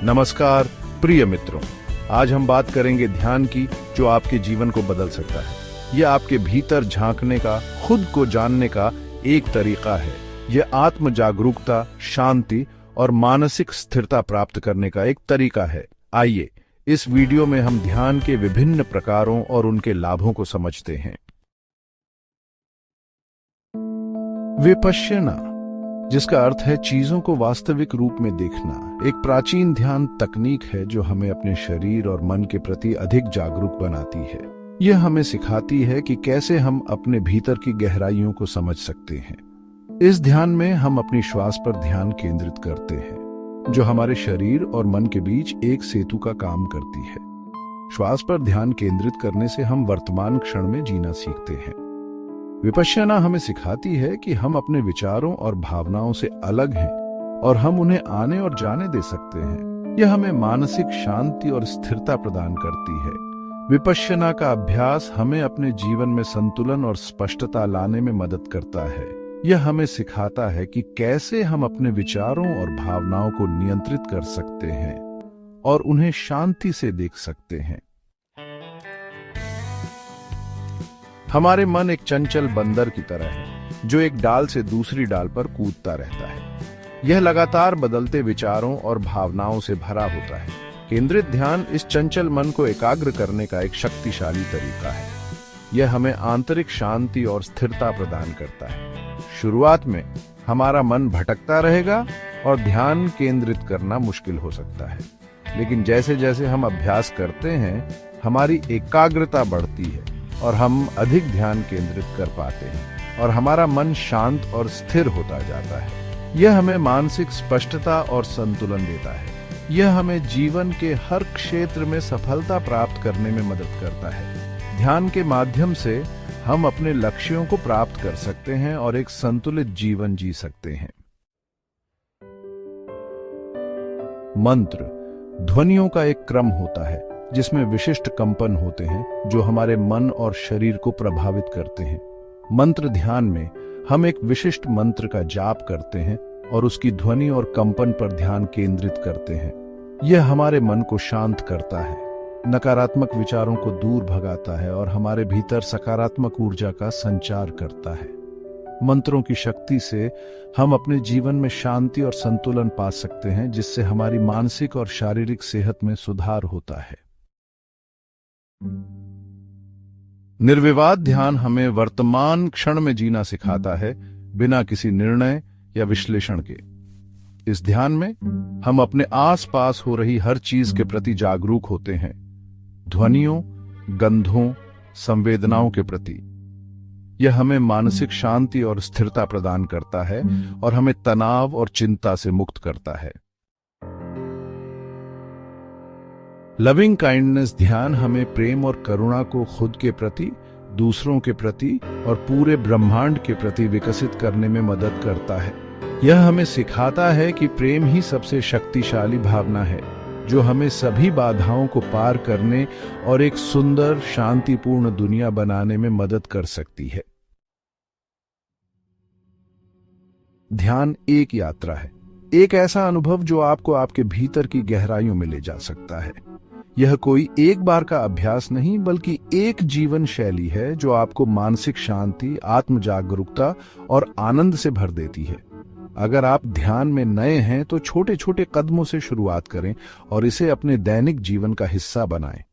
नमस्कार प्रिय मित्रों, आज हम बात करेंगे ध्यान की, जो आपके जीवन को बदल सकता है। यह आपके भीतर झांकने का, खुद को जानने का एक तरीका है। यह आत्म जागरूकता, शांति और मानसिक स्थिरता प्राप्त करने का एक तरीका है। आइए इस वीडियो में हम ध्यान के विभिन्न प्रकारों और उनके लाभों को समझते हैं। विपश्यना, जिसका अर्थ है चीजों को वास्तविक रूप में देखना, एक प्राचीन ध्यान तकनीक है जो हमें अपने शरीर और मन के प्रति अधिक जागरूक बनाती है। यह हमें सिखाती है कि कैसे हम अपने भीतर की गहराइयों को समझ सकते हैं। इस ध्यान में हम अपनी श्वास पर ध्यान केंद्रित करते हैं, जो हमारे शरीर और मन के बीच एक सेतु का काम करती है। श्वास पर ध्यान केंद्रित करने से हम वर्तमान क्षण में जीना सीखते हैं। विपश्यना हमें सिखाती है कि हम अपने विचारों और भावनाओं से अलग हैं और हम उन्हें आने और जाने दे सकते हैं। यह हमें मानसिक शांति और स्थिरता प्रदान करती है। विपश्यना का अभ्यास हमें अपने जीवन में संतुलन और स्पष्टता लाने में मदद करता है। यह हमें सिखाता है कि कैसे हम अपने विचारों और भावनाओं को नियंत्रित कर सकते हैं और उन्हें शांति से देख सकते हैं। हमारे मन एक चंचल बंदर की तरह है, जो एक डाल से दूसरी डाल पर कूदता रहता है। यह लगातार बदलते विचारों और भावनाओं से भरा होता है। केंद्रित ध्यान इस चंचल मन को एकाग्र करने का एक शक्तिशाली तरीका है। यह हमें आंतरिक शांति और स्थिरता प्रदान करता है। शुरुआत में हमारा मन भटकता रहेगा और ध्यान केंद्रित करना मुश्किल हो सकता है, लेकिन जैसे जैसे हम अभ्यास करते हैं, हमारी एकाग्रता बढ़ती है और हम अधिक ध्यान केंद्रित कर पाते हैं और हमारा मन शांत और स्थिर होता जाता है। यह हमें मानसिक स्पष्टता और संतुलन देता है। यह हमें जीवन के हर क्षेत्र में सफलता प्राप्त करने में मदद करता है। ध्यान के माध्यम से हम अपने लक्ष्यों को प्राप्त कर सकते हैं और एक संतुलित जीवन जी सकते हैं। मंत्र ध्वनियों का एक क्रम होता है जिसमें विशिष्ट कंपन होते हैं जो हमारे मन और शरीर को प्रभावित करते हैं। मंत्र ध्यान में हम एक विशिष्ट मंत्र का जाप करते हैं और उसकी ध्वनि और कंपन पर ध्यान केंद्रित करते हैं। यह हमारे मन को शांत करता है, नकारात्मक विचारों को दूर भगाता है और हमारे भीतर सकारात्मक ऊर्जा का संचार करता है। मंत्रों की शक्ति से हम अपने जीवन में शांति और संतुलन पा सकते हैं, जिससे हमारी मानसिक और शारीरिक सेहत में सुधार होता है। निर्विवाद ध्यान हमें वर्तमान क्षण में जीना सिखाता है, बिना किसी निर्णय या विश्लेषण के। इस ध्यान में हम अपने आसपास हो रही हर चीज के प्रति जागरूक होते हैं, ध्वनियों, गंधों, संवेदनाओं के प्रति। यह हमें मानसिक शांति और स्थिरता प्रदान करता है और हमें तनाव और चिंता से मुक्त करता है। लविंग काइंडनेस ध्यान हमें प्रेम और करुणा को खुद के प्रति, दूसरों के प्रति और पूरे ब्रह्मांड के प्रति विकसित करने में मदद करता है। यह हमें सिखाता है कि प्रेम ही सबसे शक्तिशाली भावना है, जो हमें सभी बाधाओं को पार करने और एक सुंदर, शांतिपूर्ण दुनिया बनाने में मदद कर सकती है। ध्यान एक यात्रा है, एक ऐसा अनुभव जो आपको आपके भीतर की गहराइयों में ले जा सकता है। यह कोई एक बार का अभ्यास नहीं, बल्कि एक जीवन शैली है जो आपको मानसिक शांति, आत्म जागरूकता और आनंद से भर देती है। अगर आप ध्यान में नए हैं तो छोटे छोटे कदमों से शुरुआत करें और इसे अपने दैनिक जीवन का हिस्सा बनाएं।